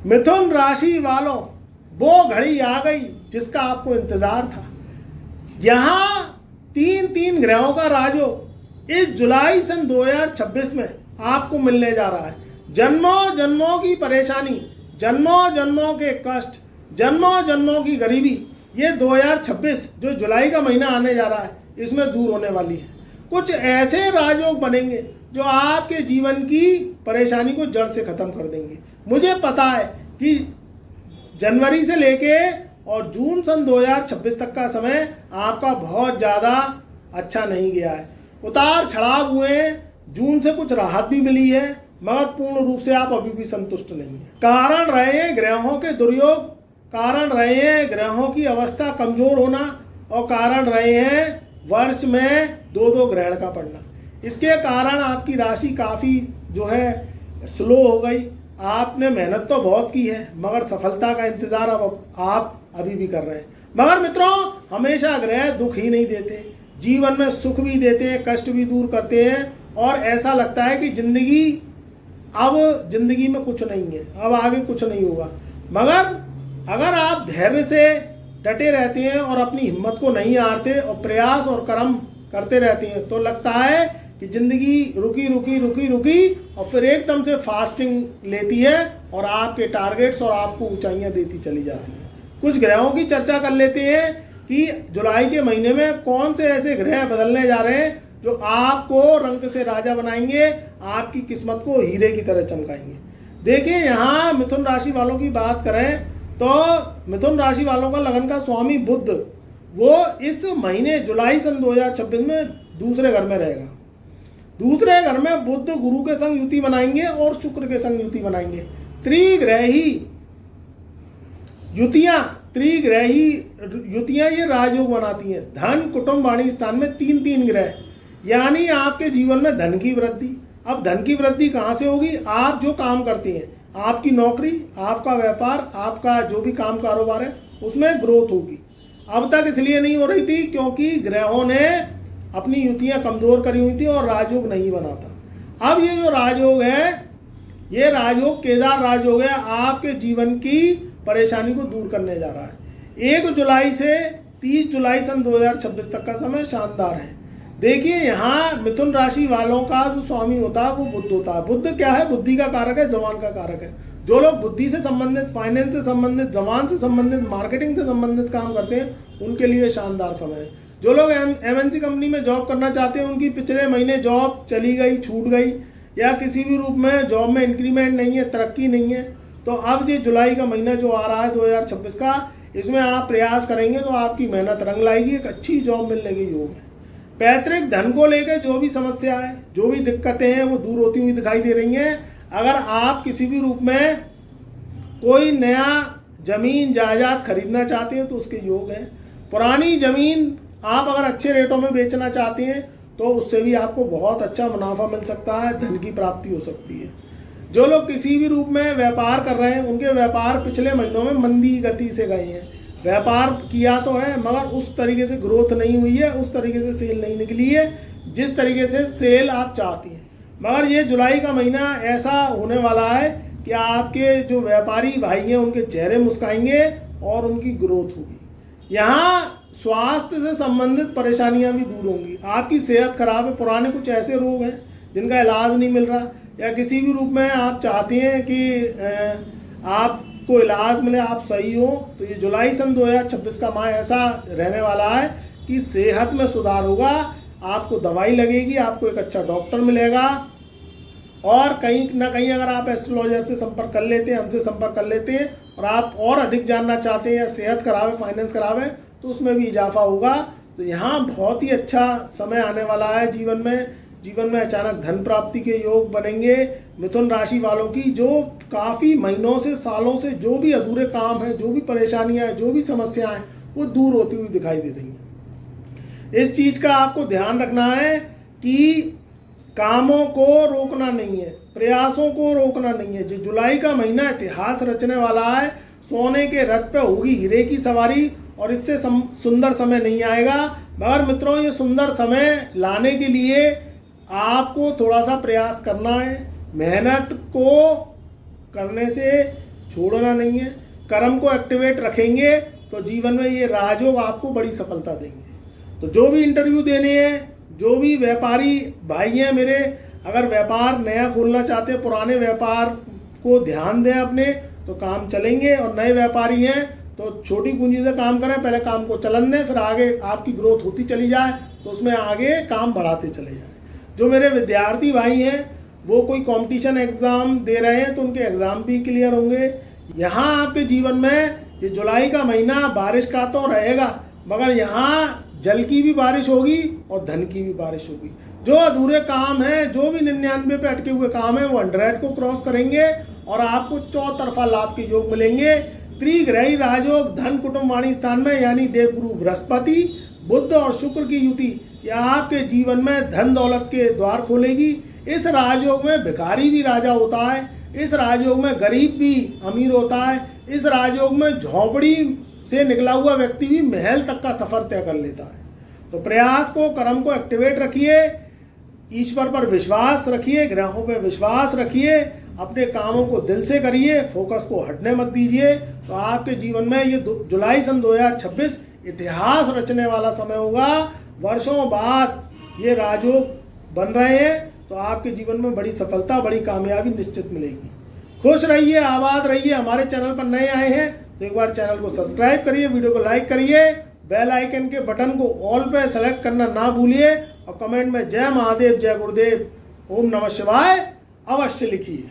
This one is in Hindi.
मिथुन राशि वालों, वो घड़ी आ गई जिसका आपको इंतजार था। यहां तीन तीन ग्रहों का राजयोग इस जुलाई सन 2026 में आपको मिलने जा रहा है। जन्मों जन्मों की परेशानी, जन्मों जन्मों के कष्ट, जन्मों जन्मों की गरीबी, ये 2026 जो जुलाई का महीना आने जा रहा है इसमें दूर होने वाली है। कुछ ऐसे राजयोग बनेंगे जो आपके जीवन की परेशानी को जड़ से खत्म कर देंगे। मुझे पता है कि जनवरी से लेके और जून सन 2026 तक का समय आपका बहुत ज़्यादा अच्छा नहीं गया है। उतार चढ़ाव हुए हैं, जून से कुछ राहत भी मिली है, मगर पूर्ण रूप से आप अभी भी संतुष्ट नहीं हैं। कारण रहे हैं ग्रहों के दुर्योग, कारण रहे हैं ग्रहों की अवस्था कमजोर होना, और कारण रहे हैं वर्ष में दो दो ग्रहण का पड़ना। इसके कारण आपकी राशि काफ़ी जो है स्लो हो गई। आपने मेहनत तो बहुत की है, मगर सफलता का इंतजार अब आप अभी भी कर रहे हैं। मगर मित्रों, हमेशा ग्रह दुख ही नहीं देते, जीवन में सुख भी देते हैं, कष्ट भी दूर करते हैं, और ऐसा लगता है कि जिंदगी में कुछ नहीं है, अब आगे कुछ नहीं होगा। मगर अगर आप धैर्य से डटे रहते हैं और अपनी हिम्मत को नहीं हारते और प्रयास और कर्म करते रहते हैं, तो लगता है कि जिंदगी रुकी रुकी रुकी रुकी और फिर एकदम से फास्टिंग लेती है और आपके टारगेट्स और आपको ऊंचाइयां देती चली जाती है। कुछ ग्रहों की चर्चा कर लेते हैं कि जुलाई के महीने में कौन से ऐसे ग्रह बदलने जा रहे हैं जो आपको रंग से राजा बनाएंगे, आपकी किस्मत को हीरे की तरह चमकाएंगे। देखिए, यहाँ मिथुन राशि वालों की बात करें तो मिथुन राशि वालों का लगन का स्वामी बुध, वो इस महीने जुलाई सन 2026 में दूसरे घर में रहेगा। दूसरे घर में बुध गुरु के संग युति बनाएंगे और शुक्र के संग युति बनाएंगे। त्रिग्रही युतियां ये राजयोग बनाती हैं। धन, कुटुंब, वाणी स्थान में तीन तीन ग्रह, यानी आपके जीवन में धन की वृद्धि। अब धन की वृद्धि कहाँ से होगी? आप जो काम करते हैं, आपकी नौकरी, आपका व्यापार, आपका जो भी काम कारोबार है, उसमें ग्रोथ होगी। अब तक इसलिए नहीं हो रही थी क्योंकि ग्रहों ने अपनी युतियां कमजोर करी हुई थी और राजयोग नहीं बना था। अब ये जो राजयोग है, ये राजयोग केदार राजयोग है, आपके जीवन की परेशानी को दूर करने जा रहा है। 1 जुलाई से 30 जुलाई सन 2026 तक का समय शानदार है। देखिए, यहाँ मिथुन राशि वालों का जो स्वामी होता है वो बुध होता है। बुध क्या है? बुद्धि का कारक है, जवान का कारक है। जो लोग बुद्धि से संबंधित, फाइनेंस से संबंधित, जवान से संबंधित, मार्केटिंग से संबंधित काम करते हैं, उनके लिए शानदार समय है। जो लोग MNC कंपनी में जॉब करना चाहते हैं, उनकी पिछले महीने जॉब चली गई, छूट गई, या किसी भी रूप में जॉब में इंक्रीमेंट नहीं है, तरक्की नहीं है, तो अब ये जुलाई का महीना जो आ रहा है 2026 का, इसमें आप प्रयास करेंगे तो आपकी मेहनत रंग लाएगी, एक अच्छी जॉब मिलने के योग है। पैतृक धन को लेकर जो भी समस्या है, जो भी दिक्कतें हैं, वो दूर होती हुई दिखाई दे रही हैं। अगर आप किसी भी रूप में कोई नया जमीन जायदाद खरीदना चाहते हैं तो उसके योग हैं। पुरानी जमीन आप अगर अच्छे रेटों में बेचना चाहते हैं तो उससे भी आपको बहुत अच्छा मुनाफा मिल सकता है, धन की प्राप्ति हो सकती है। जो लोग किसी भी रूप में व्यापार कर रहे हैं, उनके व्यापार पिछले महीनों में मंदी गति से गए हैं। व्यापार किया तो है, मगर उस तरीके से ग्रोथ नहीं हुई है, उस तरीके से सेल नहीं निकली है जिस तरीके से सेल आप चाहती हैं। मगर ये जुलाई का महीना ऐसा होने वाला है कि आपके जो व्यापारी भाई हैं, उनके चेहरे मुस्काएंगे और उनकी ग्रोथ होगी। यहाँ स्वास्थ्य से संबंधित परेशानियां भी दूर होंगी। आपकी सेहत खराब है, पुराने कुछ ऐसे रोग हैं जिनका इलाज नहीं मिल रहा, या किसी भी रूप में आप चाहते हैं कि आपको इलाज मिले, आप सही हो, तो ये जुलाई सन 2026 का माह ऐसा रहने वाला है कि सेहत में सुधार होगा, आपको दवाई लगेगी, आपको एक अच्छा डॉक्टर मिलेगा। और कहीं ना कहीं अगर आप एस्ट्रोलॉजर से संपर्क कर लेते हैं, हमसे संपर्क कर लेते हैं, और आप और अधिक जानना चाहते हैं, या सेहत खराब है, फाइनेंस खराब है, तो उसमें भी इजाफा होगा। तो यहाँ बहुत ही अच्छा समय आने वाला है जीवन में अचानक धन प्राप्ति के योग बनेंगे। मिथुन राशि वालों की जो काफ़ी महीनों से, सालों से जो भी अधूरे काम हैं, जो भी परेशानियां हैं, जो भी समस्याएं हैं, वो दूर होती हुई दिखाई दे रही हैं। इस चीज़ का आपको ध्यान रखना है कि कामों को रोकना नहीं है, प्रयासों को रोकना नहीं है। जो जुलाई का महीना इतिहास रचने वाला है, सोने के रथ पे होगी हीरे की सवारी, और इससे सुंदर समय नहीं आएगा। मगर मित्रों, ये सुंदर समय लाने के लिए आपको थोड़ा सा प्रयास करना है। मेहनत को करने से छोड़ना नहीं है। कर्म को एक्टिवेट रखेंगे तो जीवन में ये राजयोग आपको बड़ी सफलता देंगे। तो जो भी इंटरव्यू देने हैं, जो भी व्यापारी भाई हैं मेरे, अगर व्यापार नया खोलना चाहते हैं, पुराने व्यापार को ध्यान दें अपने, तो काम चलेंगे। और नए व्यापारी हैं तो छोटी पूंजी से काम करें, पहले काम को चलन दें, फिर आगे आपकी ग्रोथ होती चली जाए तो उसमें आगे काम बढ़ाते चले जाएं। जो मेरे विद्यार्थी भाई हैं वो कोई कंपटीशन एग्ज़ाम दे रहे हैं तो उनके एग्ज़ाम भी क्लियर होंगे। यहाँ आपके जीवन में ये जुलाई का महीना बारिश का तो रहेगा, मगर यहाँ जल की भी बारिश होगी और धन की भी बारिश होगी। जो अधूरे काम हैं, जो भी 99 पे अटके हुए काम हैं, वो 100 को क्रॉस करेंगे और आपको चौतरफा लाभ के योग मिलेंगे। त्रिग्रही राजयोग धन कुटुंब वाणी स्थान में, यानी देवगुरु बृहस्पति, बुध और शुक्र की युति, यह आपके जीवन में धन दौलत के द्वार खोलेगी। इस राजयोग में भिखारी भी राजा होता है, इस राजयोग में गरीब भी अमीर होता है, इस राजयोग में झोंपड़ी से निकला हुआ व्यक्ति भी महल तक का सफर तय कर लेता है। तो प्रयास को, कर्म को एक्टिवेट रखिए, ईश्वर पर विश्वास रखिए, ग्रहों पर विश्वास रखिए, अपने कामों को दिल से करिए, फोकस को हटने मत दीजिए। तो आपके जीवन में ये जुलाई सन 2026 इतिहास रचने वाला समय होगा। वर्षों बाद ये राजयोग बन रहे हैं तो आपके जीवन में बड़ी सफलता, बड़ी कामयाबी निश्चित मिलेगी। खुश रहिए, आबाद रहिए। हमारे चैनल पर नए आए हैं तो एक बार चैनल को सब्सक्राइब करिए, वीडियो को लाइक करिए, बेल आइकन के बटन को ऑल पे सेलेक्ट करना ना भूलिए और कमेंट में जय महादेव, जय गुरुदेव, ओम नमः शिवाय अवश्य लिखिए।